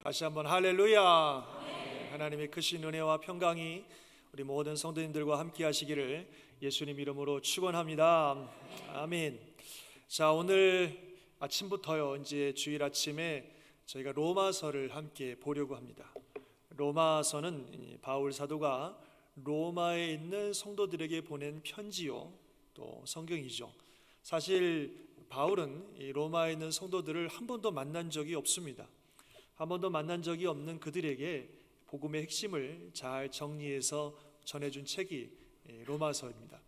다시 한번 할렐루야. 하나님의 크신 은혜와 평강이 우리 모든 성도님들과 함께 하시기를 예수님 이름으로 축원합니다. 아멘. 자, 오늘 아침부터요, 이제 주일 아침에 저희가 로마서를 함께 보려고 합니다. 로마서는 바울 사도가 로마에 있는 성도들에게 보낸 편지요, 또 성경이죠. 사실 바울은 이 로마에 있는 성도들을 한 번도 만난 적이 없습니다. 한 번도 만난 적이 없는 그들에게 복음의 핵심을 잘 정리해서 전해준 책이 로마서입니다.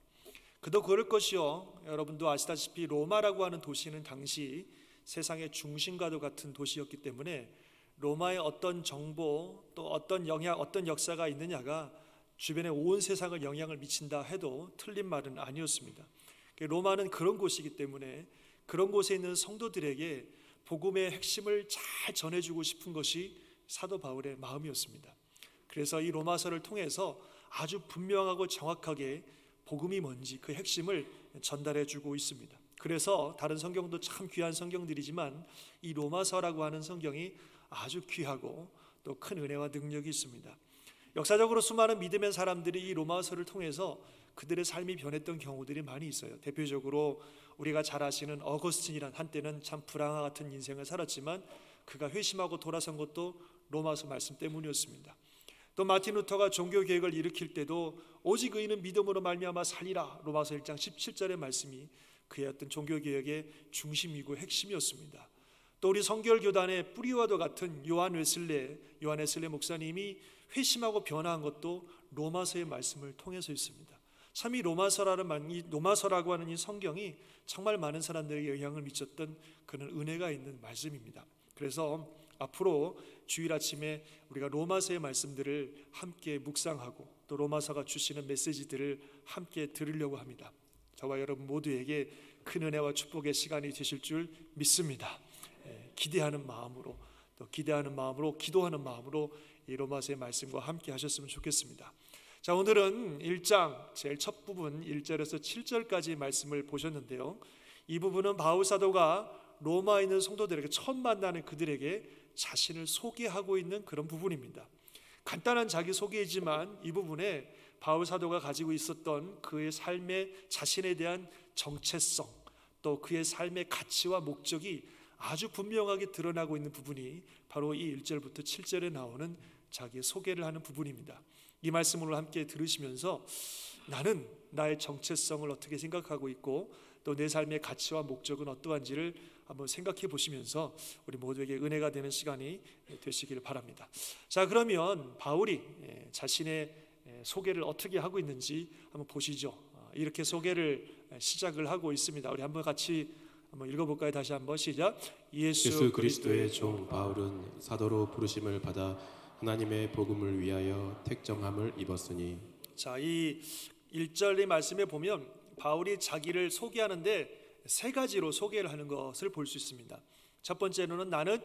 그도 그럴 것이요, 여러분도 아시다시피 로마라고 하는 도시는 당시 세상의 중심과도 같은 도시였기 때문에 로마의 어떤 정보, 또 어떤 영향, 어떤 역사가 있느냐가 주변의 온 세상을 영향을 미친다 해도 틀린 말은 아니었습니다. 로마는 그런 곳이기 때문에 그런 곳에 있는 성도들에게 복음의 핵심을 잘 전해주고 싶은 것이 사도 바울의 마음이었습니다. 그래서 이 로마서를 통해서 아주 분명하고 정확하게 복음이 뭔지 그 핵심을 전달해주고 있습니다. 그래서 다른 성경도 참 귀한 성경들이지만 이 로마서라고 하는 성경이 아주 귀하고 또 큰 은혜와 능력이 있습니다. 역사적으로 수많은 믿음의 사람들이 이 로마서를 통해서 그들의 삶이 변했던 경우들이 많이 있어요. 대표적으로 우리가 잘 아시는 어거스틴이란, 한때는 참 불황과 같은 인생을 살았지만 그가 회심하고 돌아선 것도 로마서 말씀 때문이었습니다. 또 마틴 루터가 종교개혁을 일으킬 때도 오직 의인은 믿음으로 말미암아 살리라, 로마서 1장 17절의 말씀이 그의 어떤 종교개혁의 중심이고 핵심이었습니다. 또 우리 성결교단의 뿌리와도 같은 요한 웨슬레 목사님이 회심하고 변화한 것도 로마서의 말씀을 통해서 있습니다. 참 이 로마서라고 하는 이 성경이 정말 많은 사람들에게 영향을 미쳤던 그런 은혜가 있는 말씀입니다. 그래서 앞으로 주일 아침에 우리가 로마서의 말씀들을 함께 묵상하고 또 로마서가 주시는 메시지들을 함께 들으려고 합니다. 저와 여러분 모두에게 큰 은혜와 축복의 시간이 되실 줄 믿습니다. 기대하는 마음으로, 또 기대하는 마음으로, 기도하는 마음으로 이 로마서의 말씀과 함께 하셨으면 좋겠습니다. 자, 오늘은 1장 제일 첫 부분 1절에서 7절까지 말씀을 보셨는데요, 이 부분은 바울 사도가 로마에 있는 성도들에게 처음 만나는 그들에게 자신을 소개하고 있는 그런 부분입니다. 간단한 자기소개이지만 이 부분에 바울 사도가 가지고 있었던 그의 삶의 자신에 대한 정체성, 또 그의 삶의 가치와 목적이 아주 분명하게 드러나고 있는 부분이 바로 이 1절부터 7절에 나오는 자기의 소개를 하는 부분입니다. 이 말씀을 함께 들으시면서 나는 나의 정체성을 어떻게 생각하고 있고 또 내 삶의 가치와 목적은 어떠한지를 한번 생각해 보시면서 우리 모두에게 은혜가 되는 시간이 되시기를 바랍니다. 자, 그러면 바울이 자신의 소개를 어떻게 하고 있는지 한번 보시죠. 이렇게 소개를 시작을 하고 있습니다. 우리 한번 같이 한번 읽어볼까요? 다시 한번 시작. 예수 그리스도의 종 바울은 사도로 부르심을 받아 하나님의 복음을 위하여 택정함을 입었으니. 자, 이 1절의 말씀에 보면 바울이 자기를 소개하는데 세 가지로 소개를 하는 것을 볼 수 있습니다. 첫 번째로는 나는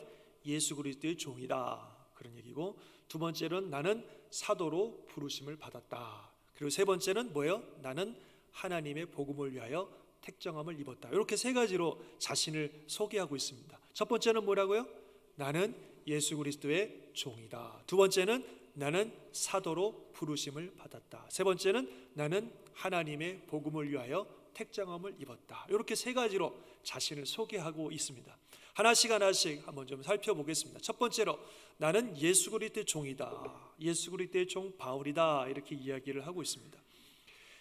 예수 그리스도의 종이다, 그런 얘기고, 두 번째로는 나는 사도로 부르심을 받았다, 그리고 세 번째는 뭐예요? 나는 하나님의 복음을 위하여 택정함을 입었다. 이렇게 세 가지로 자신을 소개하고 있습니다. 첫 번째는 뭐라고요? 나는 예수 그리스도의 종이다. 두 번째는 나는 사도로 부르심을 받았다. 세 번째는 나는 하나님의 복음을 위하여 택정함을 입었다. 이렇게 세 가지로 자신을 소개하고 있습니다. 하나씩 한번 좀 살펴보겠습니다. 첫 번째로 나는 예수 그리스도의 종이다, 예수 그리스도의 종 바울이다, 이렇게 이야기를 하고 있습니다.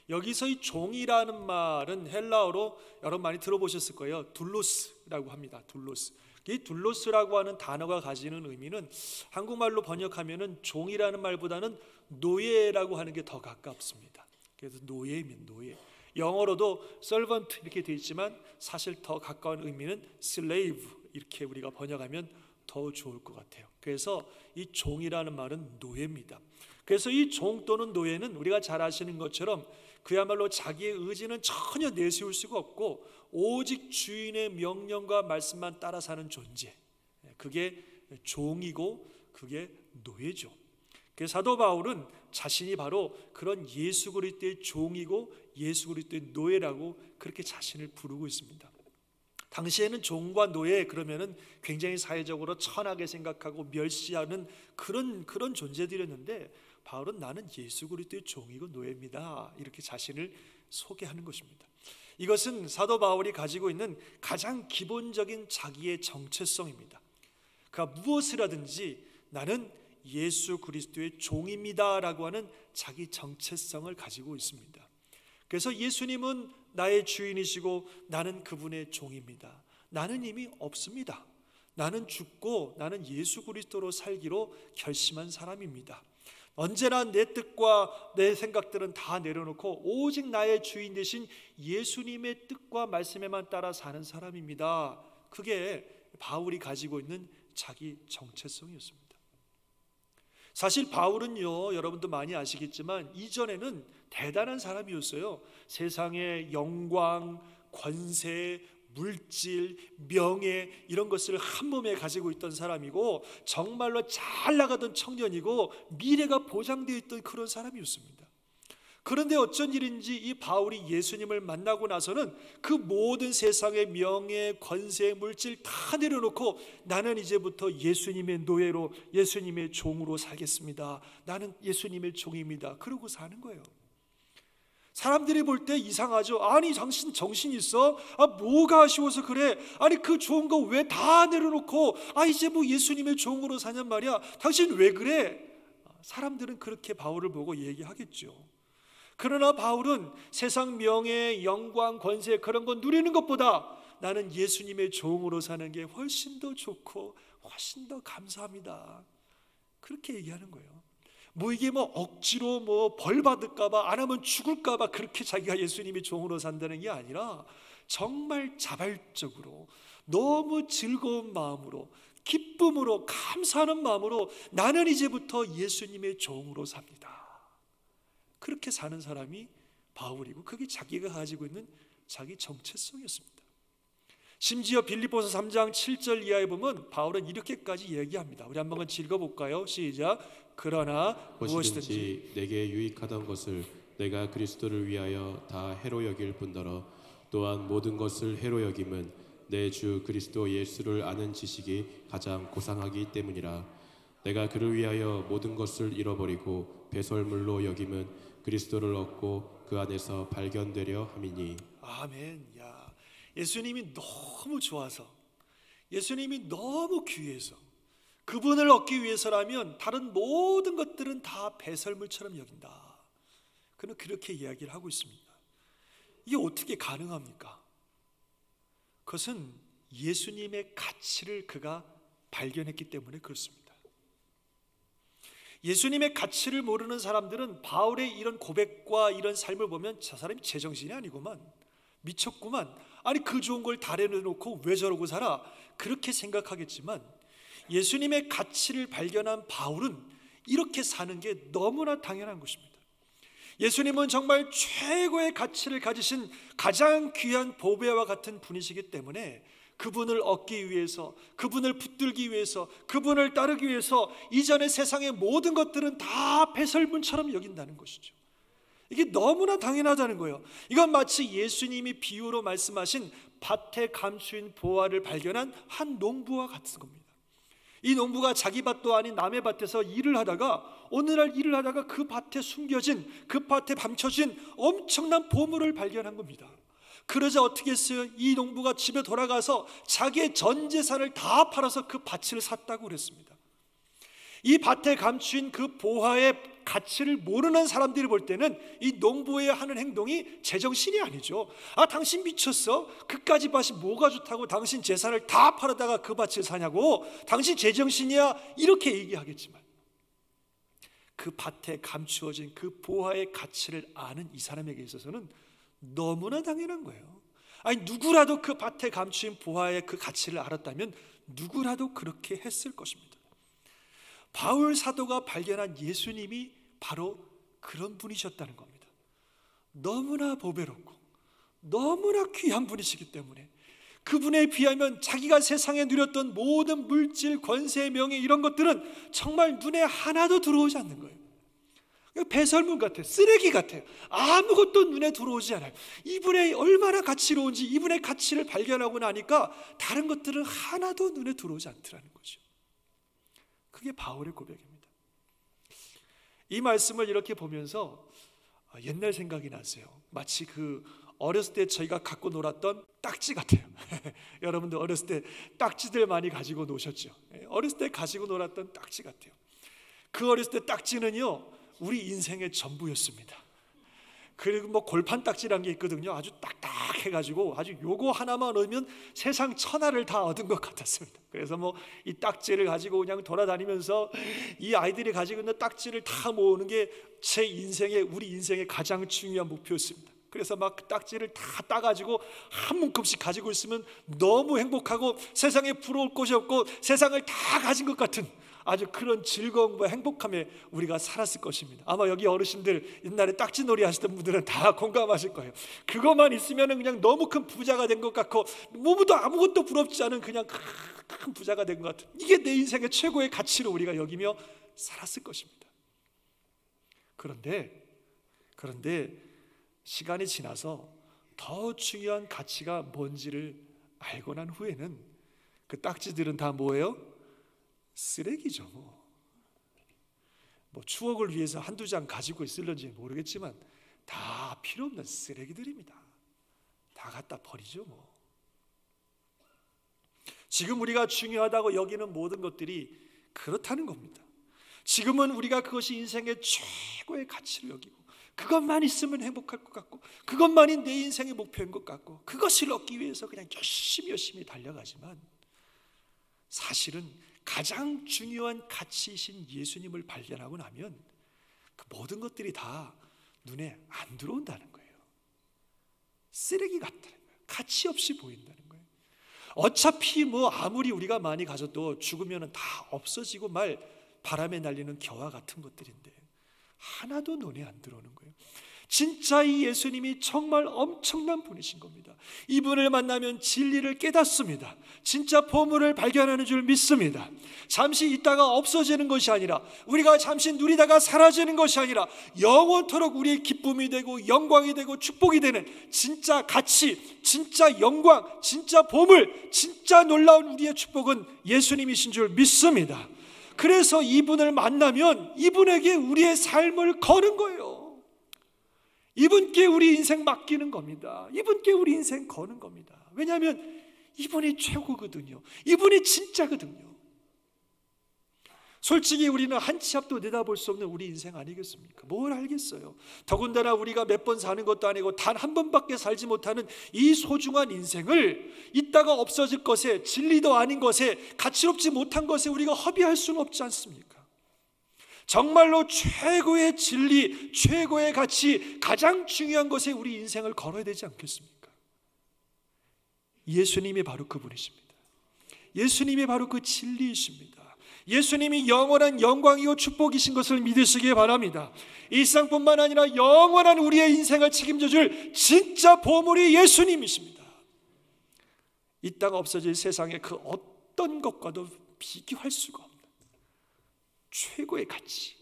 여기서 이 종이라는 말은 헬라어로 여러분 많이 들어보셨을 거예요. 둘로스라고 합니다. 둘로스. 이 둘로스라고 하는 단어가 가지는 의미는 한국말로 번역하면은 종이라는 말보다는 노예라고 하는 게 더 가깝습니다. 그래서 노예입니다. 노예. 영어로도 servant 이렇게 되어 있지만 사실 더 가까운 의미는 slave, 이렇게 우리가 번역하면 더 좋을 것 같아요. 그래서 이 종이라는 말은 노예입니다. 그래서 이 종 또는 노예는 우리가 잘 아시는 것처럼 그야말로 자기의 의지는 전혀 내세울 수가 없고 오직 주인의 명령과 말씀만 따라 사는 존재, 그게 종이고 그게 노예죠. 그래서 사도 바울은 자신이 바로 그런 예수 그리스도의 종이고 예수 그리스도의 노예라고 그렇게 자신을 부르고 있습니다. 당시에는 종과 노예 그러면은 굉장히 사회적으로 천하게 생각하고 멸시하는 그런 존재들이었는데, 바울은 나는 예수 그리스도의 종이고 노예입니다, 이렇게 자신을 소개하는 것입니다. 이것은 사도 바울이 가지고 있는 가장 기본적인 자기의 정체성입니다. 그가 무엇을 하든지 나는 예수 그리스도의 종입니다 라고 하는 자기 정체성을 가지고 있습니다. 그래서 예수님은 나의 주인이시고 나는 그분의 종입니다. 나는 이미 없습니다. 나는 죽고 나는 예수 그리스도로 살기로 결심한 사람입니다. 언제나 내 뜻과 내 생각들은 다 내려놓고 오직 나의 주인 되신 예수님의 뜻과 말씀에만 따라 사는 사람입니다. 그게 바울이 가지고 있는 자기 정체성이었습니다. 사실 바울은요, 여러분도 많이 아시겠지만 이전에는 대단한 사람이었어요. 세상의 영광, 권세, 물질, 명예 이런 것을 한 몸에 가지고 있던 사람이고 정말로 잘 나가던 청년이고 미래가 보장되어 있던 그런 사람이었습니다. 그런데 어쩐 일인지 이 바울이 예수님을 만나고 나서는 그 모든 세상의 명예, 권세, 물질 다 내려놓고 나는 이제부터 예수님의 노예로, 예수님의 종으로 살겠습니다. 나는 예수님의 종입니다. 그러고 사는 거예요. 사람들이 볼 때 이상하죠. 아니 당신 정신 있어? 뭐가 아쉬워서 그래? 아니 그 좋은 거 왜 다 내려놓고 이제 뭐 예수님의 종으로 사냔 말이야. 당신 왜 그래? 사람들은 그렇게 바울을 보고 얘기하겠죠. 그러나 바울은 세상 명예, 영광, 권세 그런 거 누리는 것보다 나는 예수님의 종으로 사는 게 훨씬 더 좋고 훨씬 더 감사합니다, 그렇게 얘기하는 거예요. 이게 억지로 벌 받을까봐, 안 하면 죽을까봐 그렇게 자기가 예수님의 종으로 산다는 게 아니라 정말 자발적으로 너무 즐거운 마음으로, 기쁨으로, 감사하는 마음으로 나는 이제부터 예수님의 종으로 삽니다. 그렇게 사는 사람이 바울이고 그게 자기가 가지고 있는 자기 정체성이었습니다. 심지어 빌립보서 3장 7절 이하에 보면 바울은 이렇게까지 얘기합니다. 우리 한번 읽어볼까요? 시작. 그러나 무엇이든지 내게 유익하던 것을 내가 그리스도를 위하여 다 해로 여길 뿐더러 또한 모든 것을 해로 여김은 내 주 그리스도 예수를 아는 지식이 가장 고상하기 때문이라. 내가 그를 위하여 모든 것을 잃어버리고 배설물로 여김은 그리스도를 얻고 그 안에서 발견되려 함이니. 아멘. 야, 예수님이 너무 좋아서, 예수님이 너무 귀해서 그분을 얻기 위해서라면 다른 모든 것들은 다 배설물처럼 여긴다. 그는 그렇게 이야기를 하고 있습니다. 이게 어떻게 가능합니까? 그것은 예수님의 가치를 그가 발견했기 때문에 그렇습니다. 예수님의 가치를 모르는 사람들은 바울의 이런 고백과 이런 삶을 보면 저 사람이 제정신이 아니구만, 미쳤구만, 아니 그 좋은 걸 다 내려놓고 왜 저러고 살아, 그렇게 생각하겠지만 예수님의 가치를 발견한 바울은 이렇게 사는 게 너무나 당연한 것입니다. 예수님은 정말 최고의 가치를 가지신 가장 귀한 보배와 같은 분이시기 때문에 그분을 얻기 위해서, 그분을 붙들기 위해서, 그분을 따르기 위해서 이전의 세상의 모든 것들은 다 배설물처럼 여긴다는 것이죠. 이게 너무나 당연하다는 거예요. 이건 마치 예수님이 비유로 말씀하신 밭에 감추인 보화를 발견한 한 농부와 같은 겁니다. 이 농부가 자기 밭도 아닌 남의 밭에서 일을 하다가 어느 날 일을 하다가 그 밭에 숨겨진, 그 밭에 감춰진 엄청난 보물을 발견한 겁니다. 그러자 어떻게 했어요? 이 농부가 집에 돌아가서 자기의 전 재산을 다 팔아서 그 밭을 샀다고 그랬습니다. 이 밭에 감추인 그 보화의 가치를 모르는 사람들이 볼 때는 이 농부의 하는 행동이 제정신이 아니죠. 당신 미쳤어? 그까지 밭이 뭐가 좋다고 당신 재산을 다 팔아다가 그 밭을 사냐고? 당신 제정신이야? 이렇게 얘기하겠지만 그 밭에 감추어진 그 보화의 가치를 아는 이 사람에게 있어서는 너무나 당연한 거예요. 누구라도 그 밭에 감추인 보화의 그 가치를 알았다면 누구라도 그렇게 했을 것입니다. 바울 사도가 발견한 예수님이 바로 그런 분이셨다는 겁니다. 너무나 보배롭고 너무나 귀한 분이시기 때문에 그분에 비하면 자기가 세상에 누렸던 모든 물질, 권세, 명예 이런 것들은 정말 눈에 하나도 들어오지 않는 거예요. 배설물 같아요. 쓰레기 같아요. 아무것도 눈에 들어오지 않아요. 이분의 얼마나 가치로운지, 이분의 가치를 발견하고 나니까 다른 것들은 하나도 눈에 들어오지 않더라는 거죠. 그게 바울의 고백입니다. 이 말씀을 이렇게 보면서 옛날 생각이 나세요. 마치 그 어렸을 때 저희가 갖고 놀았던 딱지 같아요. 여러분들 어렸을 때 딱지들 많이 가지고 노셨죠? 어렸을 때 가지고 놀았던 딱지 같아요. 그 어렸을 때 딱지는요, 우리 인생의 전부였습니다. 그리고 뭐 골판 딱지라는 게 있거든요. 아주 딱딱해가지고 아주 요거 하나만 얻으면 세상 천하를 다 얻은 것 같았습니다. 그래서 뭐 이 딱지를 가지고 그냥 돌아다니면서 이 아이들이 가지고 있는 딱지를 다 모으는 게 제 인생의, 우리 인생의 가장 중요한 목표였습니다. 그래서 막 그 딱지를 다 따가지고 한 묶음씩 가지고 있으면 너무 행복하고 세상에 부러울 것이 없고 세상을 다 가진 것 같은 아주 그런 즐거움과 행복함에 우리가 살았을 것입니다. 아마 여기 어르신들 옛날에 딱지놀이 하시던 분들은 다 공감하실 거예요. 그것만 있으면 그냥 너무 큰 부자가 된 것 같고 뭐보다 아무것도 부럽지 않은 그냥 큰 부자가 된 것 같은, 이게 내 인생의 최고의 가치로 우리가 여기며 살았을 것입니다. 그런데 시간이 지나서 더 중요한 가치가 뭔지를 알고 난 후에는 그 딱지들은 다 뭐예요? 쓰레기죠. 뭐 추억을 위해서 한두 장 가지고 있을런지 모르겠지만 다 필요 없는 쓰레기들입니다. 다 갖다 버리죠. 뭐 지금 우리가 중요하다고 여기는 모든 것들이 그렇다는 겁니다. 지금은 우리가 그것이 인생의 최고의 가치를 여기고 그것만 있으면 행복할 것 같고 그것만이 내 인생의 목표인 것 같고 그것을 얻기 위해서 그냥 열심히 달려가지만, 사실은 가장 중요한 가치이신 예수님을 발견하고 나면 그 모든 것들이 다 눈에 안 들어온다는 거예요. 쓰레기 같다는 거예요. 가치 없이 보인다는 거예요. 어차피 뭐 아무리 우리가 많이 가져도 죽으면 다 없어지고 말 바람에 날리는 겨와 같은 것들인데 하나도 눈에 안 들어오는 거예요. 진짜 이 예수님이 정말 엄청난 분이신 겁니다. 이분을 만나면 진리를 깨닫습니다. 진짜 보물을 발견하는 줄 믿습니다. 잠시 있다가 없어지는 것이 아니라, 우리가 잠시 누리다가 사라지는 것이 아니라 영원토록 우리의 기쁨이 되고 영광이 되고 축복이 되는 진짜 가치, 진짜 영광, 진짜 보물, 진짜 놀라운 우리의 축복은 예수님이신 줄 믿습니다. 그래서 이분을 만나면 이분에게 우리의 삶을 거는 거예요. 이분께 우리 인생 맡기는 겁니다. 이분께 우리 인생 거는 겁니다. 왜냐하면 이분이 최고거든요. 이분이 진짜거든요. 솔직히 우리는 한 치 앞도 내다볼 수 없는 우리 인생 아니겠습니까? 뭘 알겠어요. 더군다나 우리가 몇 번 사는 것도 아니고 단 한 번밖에 살지 못하는 이 소중한 인생을 있다가 없어질 것에, 진리도 아닌 것에, 가치롭지 못한 것에 우리가 허비할 수는 없지 않습니까? 정말로 최고의 진리, 최고의 가치, 가장 중요한 것에 우리 인생을 걸어야 되지 않겠습니까? 예수님이 바로 그분이십니다. 예수님이 바로 그 진리이십니다. 예수님이 영원한 영광이요 축복이신 것을 믿으시기 바랍니다. 일상뿐만 아니라 영원한 우리의 인생을 책임져 줄 진짜 보물이 예수님이십니다. 이 땅 없어질 세상의 그 어떤 것과도 비교할 수가 없는 최고의 가치,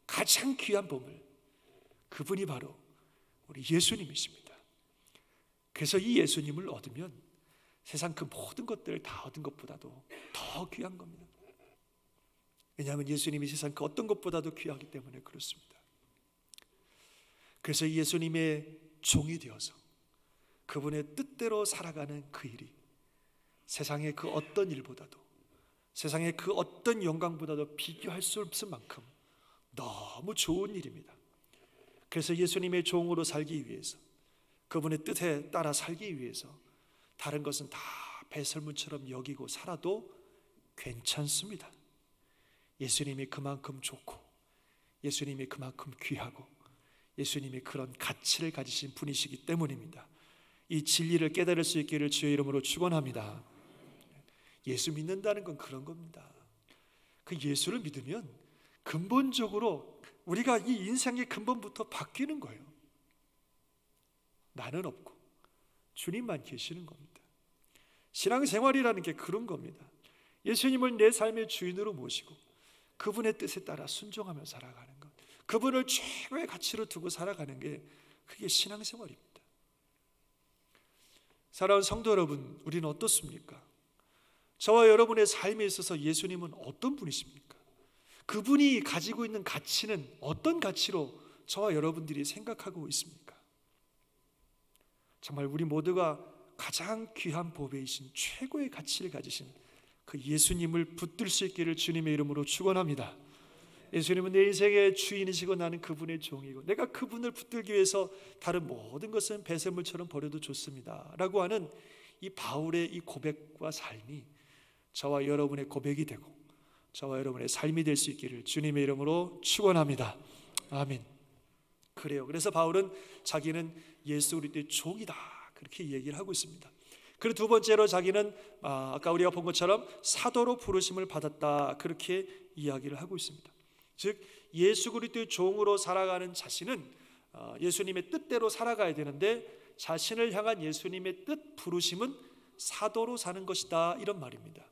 가장 귀한 보물, 그분이 바로 우리 예수님이십니다. 그래서 이 예수님을 얻으면 세상 그 모든 것들을 다 얻은 것보다도 더 귀한 겁니다. 왜냐하면 예수님이 세상 그 어떤 것보다도 귀하기 때문에 그렇습니다. 그래서 예수님의 종이 되어서 그분의 뜻대로 살아가는 그 일이 세상의 그 어떤 일보다도, 세상의 그 어떤 영광보다도 비교할 수 없을 만큼 너무 좋은 일입니다. 그래서 예수님의 종으로 살기 위해서, 그분의 뜻에 따라 살기 위해서 다른 것은 다 배설물처럼 여기고 살아도 괜찮습니다. 예수님이 그만큼 좋고, 예수님이 그만큼 귀하고, 예수님이 그런 가치를 가지신 분이시기 때문입니다. 이 진리를 깨달을 수 있기를 주의 이름으로 축원합니다. 예수 믿는다는 건 그런 겁니다. 그 예수를 믿으면 근본적으로 우리가 이 인생의 근본부터 바뀌는 거예요. 나는 없고 주님만 계시는 겁니다. 신앙생활이라는 게 그런 겁니다. 예수님을 내 삶의 주인으로 모시고 그분의 뜻에 따라 순종하며 살아가는 것, 그분을 최고의 가치로 두고 살아가는 게 그게 신앙생활입니다. 사랑하는 성도 여러분, 우리는 어떻습니까? 저와 여러분의 삶에 있어서 예수님은 어떤 분이십니까? 그분이 가지고 있는 가치는 어떤 가치로 저와 여러분들이 생각하고 있습니까? 정말 우리 모두가 가장 귀한 보배이신 최고의 가치를 가지신 그 예수님을 붙들 수 있기를 주님의 이름으로 축원합니다. 예수님은 내 인생의 주인이시고 나는 그분의 종이고 내가 그분을 붙들기 위해서 다른 모든 것은 배설물처럼 버려도 좋습니다 라고 하는 이 바울의 이 고백과 삶이 저와 여러분의 고백이 되고 저와 여러분의 삶이 될 수 있기를 주님의 이름으로 축원합니다. 아멘. 그래요. 그래서 바울은 자기는 예수 그리스도의 종이다 그렇게 얘기를 하고 있습니다. 그리고 두 번째로 자기는 아까 우리가 본 것처럼 사도로 부르심을 받았다 그렇게 이야기를 하고 있습니다. 즉 예수 그리스도의 종으로 살아가는 자신은 예수님의 뜻대로 살아가야 되는데 자신을 향한 예수님의 뜻 부르심은 사도로 사는 것이다 이런 말입니다.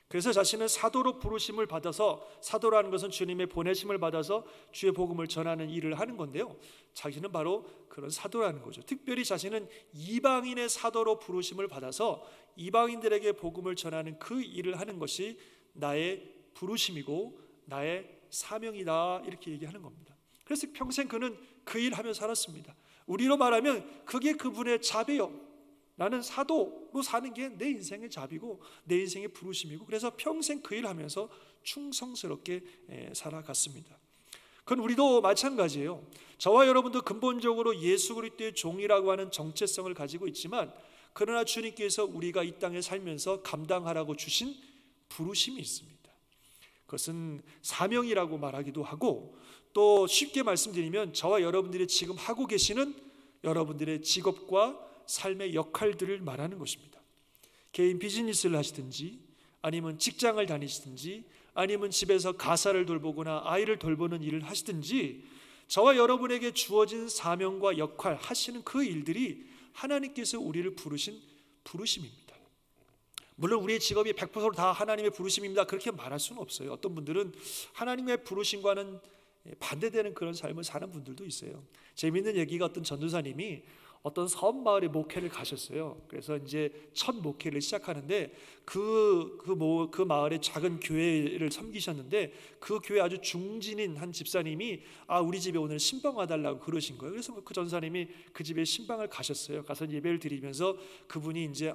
그래서 자신은 사도로 부르심을 받아서, 사도라는 것은 주님의 보내심을 받아서 주의 복음을 전하는 일을 하는 건데요, 자기는 바로 그런 사도라는 거죠. 특별히 자신은 이방인의 사도로 부르심을 받아서 이방인들에게 복음을 전하는 그 일을 하는 것이 나의 부르심이고 나의 사명이다 이렇게 얘기하는 겁니다. 그래서 평생 그는 그 일 하며 살았습니다. 우리로 말하면 그게 그분의 자비요, 나는 사도로 사는 게 내 인생의 자비고 내 인생의 부르심이고, 그래서 평생 그 일 하면서 충성스럽게 살아갔습니다. 그건 우리도 마찬가지예요. 저와 여러분도 근본적으로 예수 그리스도의 종이라고 하는 정체성을 가지고 있지만, 그러나 주님께서 우리가 이 땅에 살면서 감당하라고 주신 부르심이 있습니다. 그것은 사명이라고 말하기도 하고, 또 쉽게 말씀드리면 저와 여러분들이 지금 하고 계시는 여러분들의 직업과 삶의 역할들을 말하는 것입니다. 개인 비즈니스를 하시든지, 아니면 직장을 다니시든지, 아니면 집에서 가사를 돌보거나 아이를 돌보는 일을 하시든지, 저와 여러분에게 주어진 사명과 역할, 하시는 그 일들이 하나님께서 우리를 부르신 부르심입니다. 물론 우리의 직업이 100%다 하나님의 부르심입니다 그렇게 말할 수는 없어요. 어떤 분들은 하나님의 부르심과는 반대되는 그런 삶을 사는 분들도 있어요. 재미있는 얘기가, 어떤 전도사님이 어떤 섬 마을에 목회를 가셨어요. 그래서 이제 첫 목회를 시작하는데 그 마을의 작은 교회를 섬기셨는데, 그 교회 아주 중진인 한 집사님이 우리 집에 오늘 신방 와달라고 그러신 거예요. 그래서 그 전사님이 그 집에 신방을 가셨어요. 가서 예배를 드리면서 그분이 이제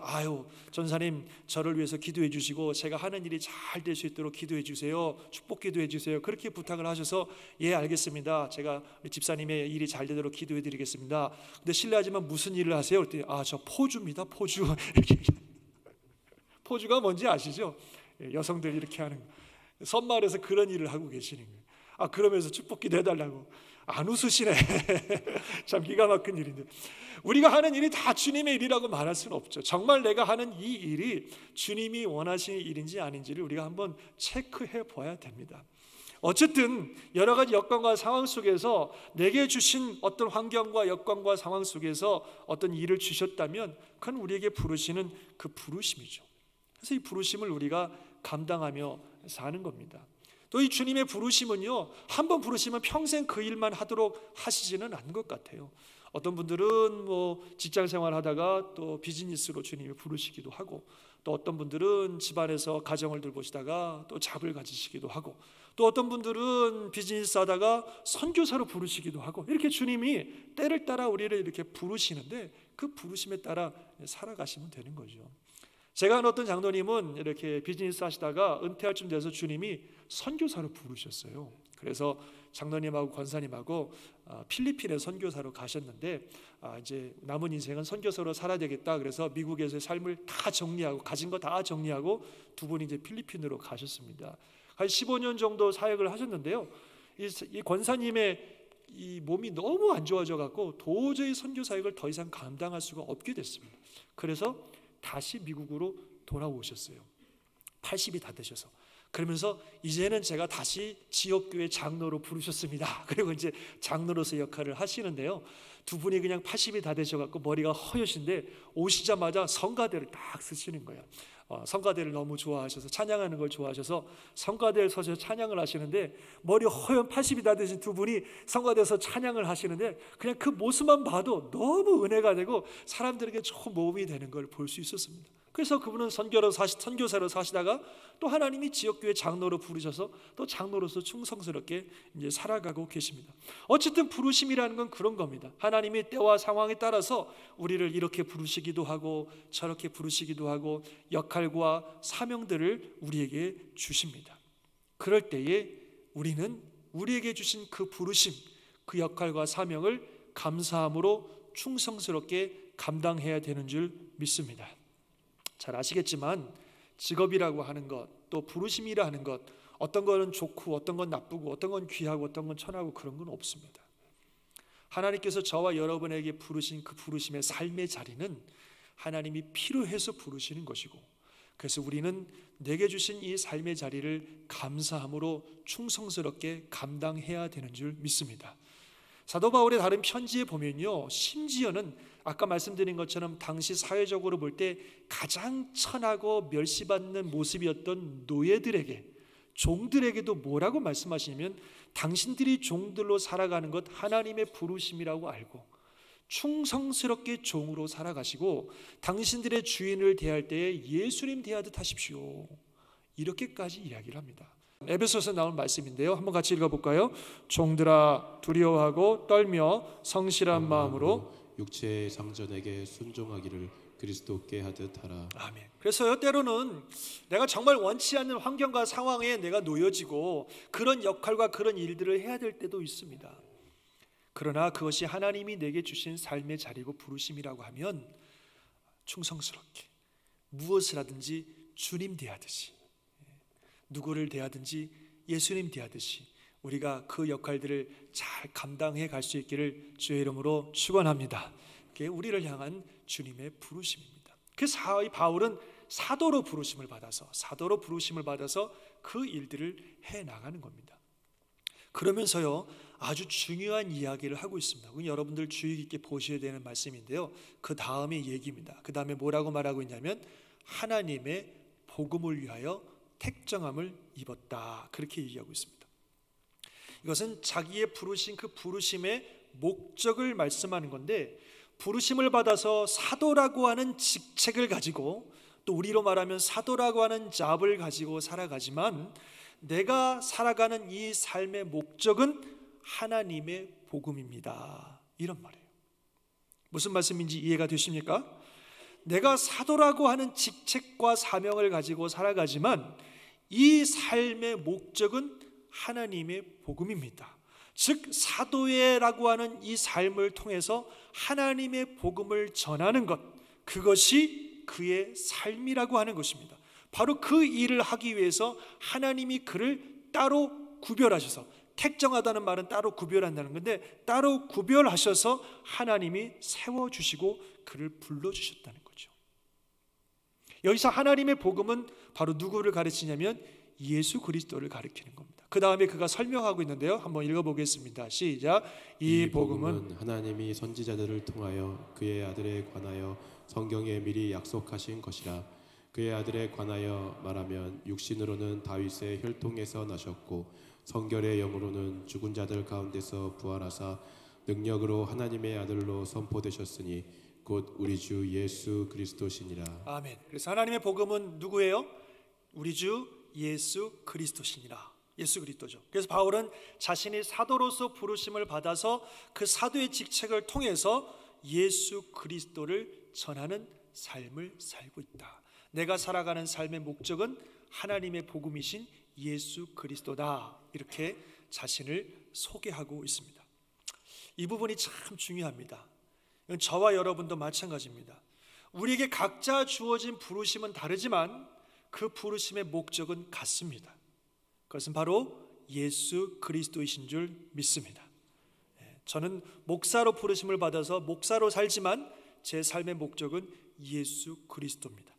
전사님 저를 위해서 기도해 주시고 제가 하는 일이 잘 될 수 있도록 기도해 주세요, 축복 기도해 주세요, 그렇게 부탁을 하셔서 예 알겠습니다, 제가 우리 집사님의 일이 잘 되도록 기도해 드리겠습니다. 근데 실례하지만 무슨 일을 하세요? 그랬더니 저 포주입니다, 포주. 이렇게. 포주가 뭔지 아시죠? 여성들 이렇게 하는 거. 섬마을에서 그런 일을 하고 계시는 거예요. 그러면서 축복기도 해달라고. 안 웃으시네. 참 기가 막힌 일인데, 우리가 하는 일이 다 주님의 일이라고 말할 수는 없죠. 정말 내가 하는 이 일이 주님이 원하시는 일인지 아닌지를 우리가 한번 체크해 봐야 됩니다. 어쨌든 여러 가지 여건과 상황 속에서 내게 주신 어떤 환경과 여건과 상황 속에서 어떤 일을 주셨다면 그건 우리에게 부르시는 그 부르심이죠. 그래서 이 부르심을 우리가 감당하며 사는 겁니다. 또 이 주님의 부르심은요, 한번 부르시면 평생 그 일만 하도록 하시지는 않은 것 같아요. 어떤 분들은 직장 생활 하다가 또 비즈니스로 주님이 부르시기도 하고, 또 어떤 분들은 집안에서 가정을 돌보시다가 또 잡을 가지시기도 하고, 또 어떤 분들은 비즈니스 하다가 선교사로 부르시기도 하고, 이렇게 주님이 때를 따라 우리를 이렇게 부르시는데 그 부르심에 따라 살아가시면 되는 거죠. 제가 아는 어떤 장로님은 이렇게 비즈니스 하시다가 은퇴할 쯤 돼서 주님이 선교사로 부르셨어요. 그래서 장로님하고 권사님하고 필리핀에 선교사로 가셨는데, 이제 남은 인생은 선교사로 살아야 되겠다 그래서 미국에서의 삶을 다 정리하고 가진 거 다 정리하고 두 분이 이제 필리핀으로 가셨습니다. 한 15년 정도 사역을 하셨는데요, 이 권사님의 이 몸이 너무 안 좋아져 갖고 도저히 선교 사역을 더 이상 감당할 수가 없게 됐습니다. 그래서 다시 미국으로 돌아오셨어요. 80이 다 되셔서. 그러면서 이제는 제가 다시 지역교회 장로로 부르셨습니다. 그리고 이제 장로로서 역할을 하시는데요, 두 분이 그냥 80이 다 되셔갖고 머리가 허여신데 오시자마자 성가대를 딱 쓰시는 거예요. 성가대를 너무 좋아하셔서 찬양하는 걸 좋아하셔서 성가대에 서서 찬양을 하시는데 머리 허연 80이 다 되신 두 분이 성가대에서 찬양을 하시는데 그냥 그 모습만 봐도 너무 은혜가 되고 사람들에게 좋은 모험이 되는 걸 볼 수 있었습니다. 그래서 그분은 선교사로 사시다가 또 하나님이 지역교회 장로로 부르셔서 또 장로로서 충성스럽게 이제 살아가고 계십니다. 어쨌든 부르심이라는 건 그런 겁니다. 하나님이 때와 상황에 따라서 우리를 이렇게 부르시기도 하고 저렇게 부르시기도 하고 역할과 사명들을 우리에게 주십니다. 그럴 때에 우리는 우리에게 주신 그 부르심, 그 역할과 사명을 감사함으로 충성스럽게 감당해야 되는 줄 믿습니다. 잘 아시겠지만 직업이라고 하는 것, 또 부르심이라 하는 것, 어떤 거는 좋고 어떤 건 나쁘고 어떤 건 귀하고 어떤 건 천하고 그런 건 없습니다. 하나님께서 저와 여러분에게 부르신 그 부르심의 삶의 자리는 하나님이 필요해서 부르시는 것이고, 그래서 우리는 내게 주신 이 삶의 자리를 감사함으로 충성스럽게 감당해야 되는 줄 믿습니다. 사도 바울의 다른 편지에 보면요, 심지어는 아까 말씀드린 것처럼 당시 사회적으로 볼 때 가장 천하고 멸시받는 모습이었던 노예들에게, 종들에게도 뭐라고 말씀하시냐면 당신들이 종들로 살아가는 것 하나님의 부르심이라고 알고 충성스럽게 종으로 살아가시고 당신들의 주인을 대할 때에 예수님 대하듯 하십시오. 이렇게까지 이야기를 합니다. 에베소서에 나온 말씀인데요, 한번 같이 읽어볼까요? 종들아 두려워하고 떨며 성실한 마음으로 육체의 상전에게 순종하기를 그리스도께 하듯 하라. 아멘. 그래서 때로는 내가 정말 원치 않는 환경과 상황에 내가 놓여지고 그런 역할과 그런 일들을 해야 될 때도 있습니다. 그러나 그것이 하나님이 내게 주신 삶의 자리고 부르심이라고 하면 충성스럽게 무엇을 하든지 주님 대하듯이, 누구를 대하든지 예수님 대하듯이 우리가 그 역할들을 잘 감당해 갈 수 있기를 주의 이름으로 축원합니다. 그게 우리를 향한 주님의 부르심입니다. 그래서 바울은 사도로 부르심을 받아서 그 일들을 해 나가는 겁니다. 그러면서요, 아주 중요한 이야기를 하고 있습니다. 여러분들 주의 깊게 보셔야 되는 말씀인데요, 그 다음의 얘기입니다. 그 다음에 뭐라고 말하고 있냐면 하나님의 복음을 위하여 택정함을 입었다, 그렇게 얘기하고 있습니다. 이것은 자기의 부르신 그 부르심의 목적을 말씀하는 건데, 부르심을 받아서 사도라고 하는 직책을 가지고 또 우리로 말하면 사도라고 하는 잡을 가지고 살아가지만 내가 살아가는 이 삶의 목적은 하나님의 복음입니다, 이런 말이에요. 무슨 말씀인지 이해가 되십니까? 내가 사도라고 하는 직책과 사명을 가지고 살아가지만 이 삶의 목적은 하나님의 복음입니다. 즉 사도회라고 하는 이 삶을 통해서 하나님의 복음을 전하는 것, 그것이 그의 삶이라고 하는 것입니다. 바로 그 일을 하기 위해서 하나님이 그를 따로 구별하셔서, 택정하다는 말은 따로 구별한다는 건데 따로 구별하셔서 하나님이 세워주시고 그를 불러주셨다는 거죠. 여기서 하나님의 복음은 바로 누구를 가르치냐면 예수 그리스도를 가리키는 겁니다. 그 다음에 그가 설명하고 있는데요, 한번 읽어보겠습니다. 시작. 이 복음은 하나님이 선지자들을 통하여 그의 아들에 관하여 성경에 미리 약속하신 것이라. 그의 아들에 관하여 말하면 육신으로는 다윗의 혈통에서 나셨고 성결의 영으로는 죽은 자들 가운데서 부활하사 능력으로 하나님의 아들로 선포되셨으니 곧 우리 주 예수 그리스도시니라. 아멘. 그래서 하나님의 복음은 누구예요? 우리 주 예수 그리스도시니라. 예수 그리스도죠. 그래서 바울은 자신이 사도로서 부르심을 받아서 그 사도의 직책을 통해서 예수 그리스도를 전하는 삶을 살고 있다. 내가 살아가는 삶의 목적은 하나님의 복음이신 예수 그리스도다, 이렇게 자신을 소개하고 있습니다. 이 부분이 참 중요합니다. 저와 여러분도 마찬가지입니다. 우리에게 각자 주어진 부르심은 다르지만 그 부르심의 목적은 같습니다. 그것은 바로 예수 그리스도이신 줄 믿습니다. 저는 목사로 부르심을 받아서 목사로 살지만 제 삶의 목적은 예수 그리스도입니다.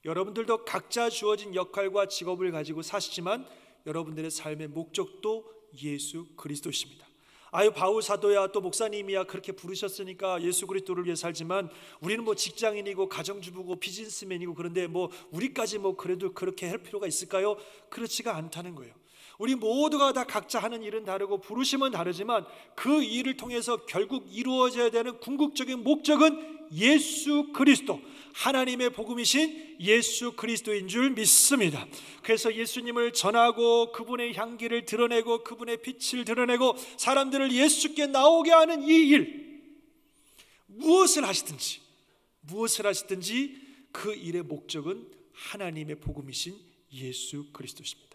여러분들도 각자 주어진 역할과 직업을 가지고 사시지만 여러분들의 삶의 목적도 예수 그리스도십니다. 아유, 바울 사도야 또 목사님이야 그렇게 부르셨으니까 예수 그리스도를 위해 살지만 우리는 뭐 직장인이고 가정주부고 비즈니스맨이고 그런데 뭐 우리까지 뭐 그래도 그렇게 할 필요가 있을까요? 그렇지가 않다는 거예요. 우리 모두가 다 각자 하는 일은 다르고 부르심은 다르지만 그 일을 통해서 결국 이루어져야 되는 궁극적인 목적은 예수 그리스도, 하나님의 복음이신 예수 그리스도인 줄 믿습니다. 그래서 예수님을 전하고 그분의 향기를 드러내고 그분의 빛을 드러내고 사람들을 예수께 나오게 하는 이 일, 무엇을 하시든지 그 일의 목적은 하나님의 복음이신 예수 그리스도십니다.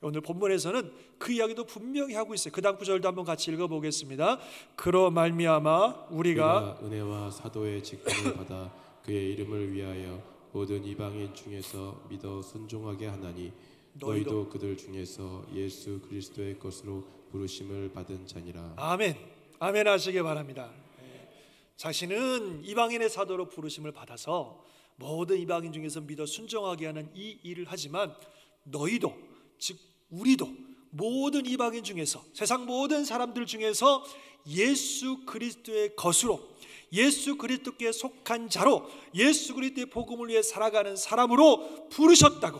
오늘 본문에서는 그 이야기도 분명히 하고 있어요. 그 다음 구절도 한번 같이 읽어보겠습니다. 그로 말미암아 우리가 은혜와 사도의 직분을 받아 그의 이름을 위하여 모든 이방인 중에서 믿어 순종하게 하나니 너희도 그들 중에서 예수 그리스도의 것으로 부르심을 받은 자니라. 아멘. 아멘 하시기 바랍니다. 자신은 이방인의 사도로 부르심을 받아서 모든 이방인 중에서 믿어 순종하게 하는 이 일을 하지만 너희도, 즉 우리도 모든 이방인 중에서, 세상 모든 사람들 중에서 예수 그리스도의 것으로, 예수 그리스도께 속한 자로, 예수 그리스도의 복음을 위해 살아가는 사람으로 부르셨다고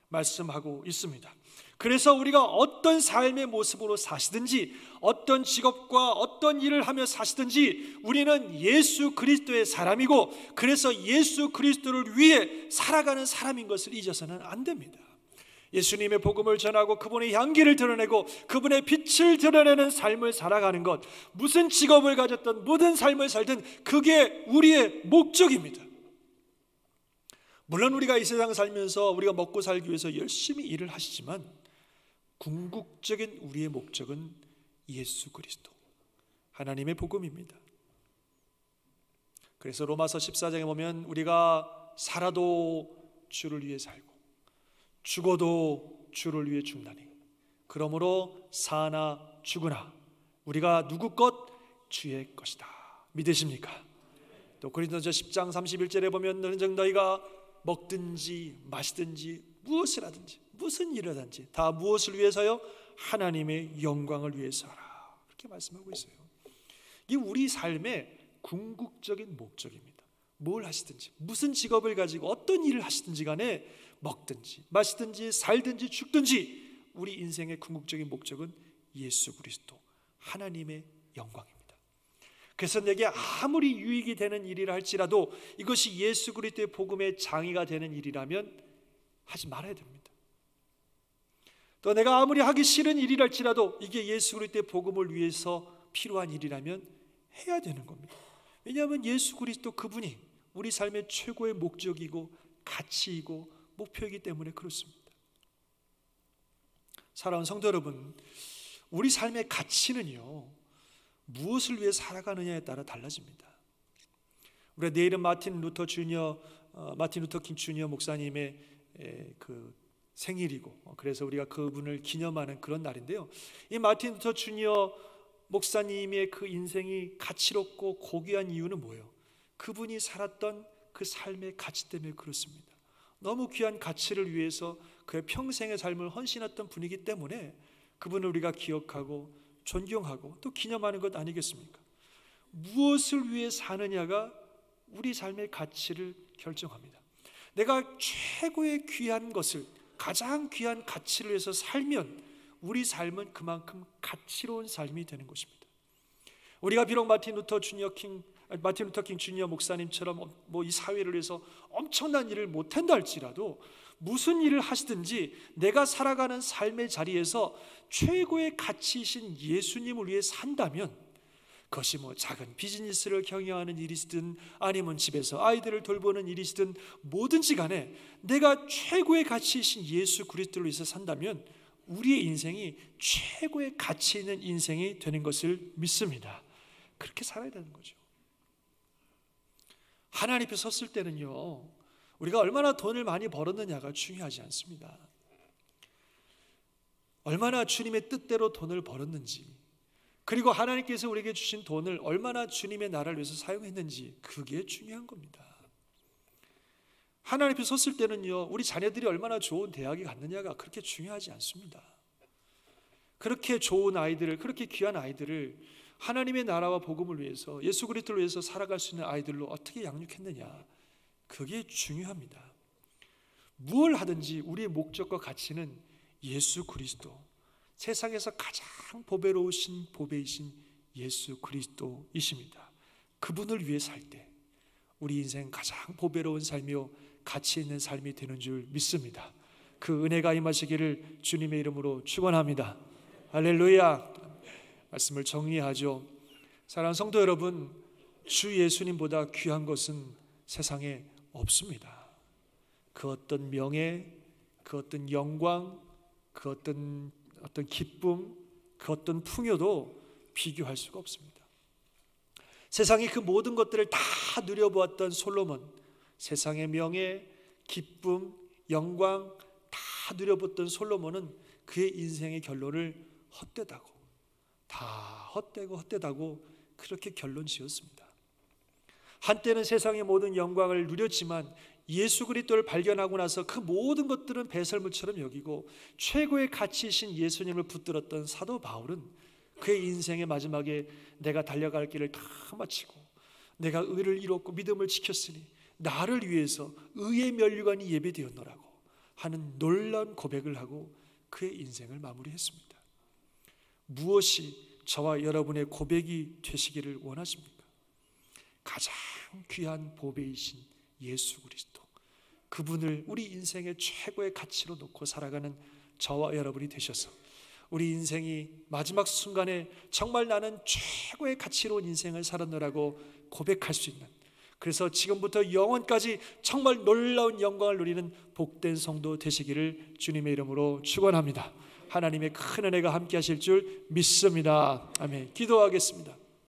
말씀하고 있습니다. 그래서 우리가 어떤 삶의 모습으로 사시든지, 어떤 직업과 어떤 일을 하며 사시든지 우리는 예수 그리스도의 사람이고, 그래서 예수 그리스도를 위해 살아가는 사람인 것을 잊어서는 안 됩니다. 예수님의 복음을 전하고 그분의 향기를 드러내고 그분의 빛을 드러내는 삶을 살아가는 것, 무슨 직업을 가졌든 무슨 삶을 살든 그게 우리의 목적입니다. 물론 우리가 이 세상 살면서 우리가 먹고 살기 위해서 열심히 일을 하시지만 궁극적인 우리의 목적은 예수 그리스도, 하나님의 복음입니다. 그래서 로마서 14장에 보면 우리가 살아도 주를 위해 살고 죽어도 주를 위해 죽나니 그러므로 사나 죽으나 우리가 누구 것? 주의 것이다. 믿으십니까? 또 고린도전서 10장 31절에 보면 너희가 먹든지 마시든지 무엇을 하든지 무슨 일을 하든지 다 무엇을 위해서요? 하나님의 영광을 위해서 하라. 그렇게 말씀하고 있어요. 이게 우리 삶의 궁극적인 목적입니다. 뭘 하시든지 무슨 직업을 가지고 어떤 일을 하시든지 간에 먹든지 마시든지 살든지 죽든지 우리 인생의 궁극적인 목적은 예수 그리스도, 하나님의 영광입니다. 그래서 내게 아무리 유익이 되는 일이라 할지라도 이것이 예수 그리스도의 복음의 장의가 되는 일이라면 하지 말아야 됩니다. 또 내가 아무리 하기 싫은 일이라 할지라도 이게 예수 그리스도의 복음을 위해서 필요한 일이라면 해야 되는 겁니다. 왜냐하면 예수 그리스도 그분이 우리 삶의 최고의 목적이고 가치이고 목표이기 때문에 그렇습니다. 사랑하는 성도 여러분, 우리 삶의 가치는요 무엇을 위해 살아가느냐에 따라 달라집니다. 우리가 내일은 마틴 루터 킹 주니어 목사님의 그 생일이고, 그래서 우리가 그분을 기념하는 그런 날인데요. 이 마틴 루터 주니어 목사님의 그 인생이 가치롭고 고귀한 이유는 뭐예요? 그분이 살았던 그 삶의 가치 때문에 그렇습니다. 너무 귀한 가치를 위해서 그의 평생의 삶을 헌신했던 분이기 때문에 그분을 우리가 기억하고 존경하고 또 기념하는 것 아니겠습니까? 무엇을 위해 사느냐가 우리 삶의 가치를 결정합니다. 내가 최고의 귀한 것을, 가장 귀한 가치를 위해서 살면 우리 삶은 그만큼 가치로운 삶이 되는 것입니다. 우리가 비록 마틴 루터 킹 주니어 목사님처럼 이 사회를 위해서 엄청난 일을 못한다 할지라도 무슨 일을 하시든지 내가 살아가는 삶의 자리에서 최고의 가치이신 예수님을 위해 산다면, 그것이 작은 비즈니스를 경영하는 일이시든 아니면 집에서 아이들을 돌보는 일이시든 뭐든지 간에 내가 최고의 가치이신 예수 그리스도를 위해서 산다면 우리의 인생이 최고의 가치 있는 인생이 되는 것을 믿습니다. 그렇게 살아야 되는 거죠. 하나님 앞에 섰을 때는요 우리가 얼마나 돈을 많이 벌었느냐가 중요하지 않습니다. 얼마나 주님의 뜻대로 돈을 벌었는지, 그리고 하나님께서 우리에게 주신 돈을 얼마나 주님의 나라를 위해서 사용했는지, 그게 중요한 겁니다. 하나님 앞에 섰을 때는요 우리 자녀들이 얼마나 좋은 대학에 갔느냐가 그렇게 중요하지 않습니다. 그렇게 좋은 아이들을, 그렇게 귀한 아이들을 하나님의 나라와 복음을 위해서, 예수 그리스도를 위해서 살아갈 수 있는 아이들로 어떻게 양육했느냐, 그게 중요합니다. 무엇을 하든지 우리의 목적과 가치는 예수 그리스도, 세상에서 가장 보배로우신 보배이신 예수 그리스도이십니다. 그분을 위해 살 때 우리 인생 가장 보배로운 삶이요 가치 있는 삶이 되는 줄 믿습니다. 그 은혜가 임하시기를 주님의 이름으로 축원합니다. 할렐루야. 말씀을 정리하죠. 사랑하는 성도 여러분, 주 예수님보다 귀한 것은 세상에 없습니다. 그 어떤 명예, 그 어떤 영광, 그 어떤 기쁨, 그 어떤 풍요도 비교할 수가 없습니다. 세상이 그 모든 것들을 다 누려보았던 솔로몬, 세상의 명예, 기쁨, 영광 다 누려봤던 솔로몬은 그의 인생의 결론을 헛되다고, 다 헛되고 그렇게 결론 지었습니다. 한때는 세상의 모든 영광을 누렸지만 예수 그리스도를 발견하고 나서 그 모든 것들은 배설물처럼 여기고 최고의 가치이신 예수님을 붙들었던 사도 바울은 그의 인생의 마지막에 내가 달려갈 길을 다 마치고 내가 의를 이뤘고 믿음을 지켰으니 나를 위해서 의의 면류관이 예배되었노라고 하는 놀라운 고백을 하고 그의 인생을 마무리했습니다. 무엇이 저와 여러분의 고백이 되시기를 원하십니까? 가장 귀한 보배이신 예수 그리스도, 그분을 우리 인생의 최고의 가치로 놓고 살아가는 저와 여러분이 되셔서 우리 인생이 마지막 순간에 정말 나는 최고의 가치로운 인생을 살았노라고 고백할 수 있는, 그래서 지금부터 영원까지 정말 놀라운 영광을 누리는 복된 성도 되시기를 주님의 이름으로 축원합니다. 하나님의 큰 은혜가 함께 하실 줄 믿습니다. 아멘. 기도하겠습니다.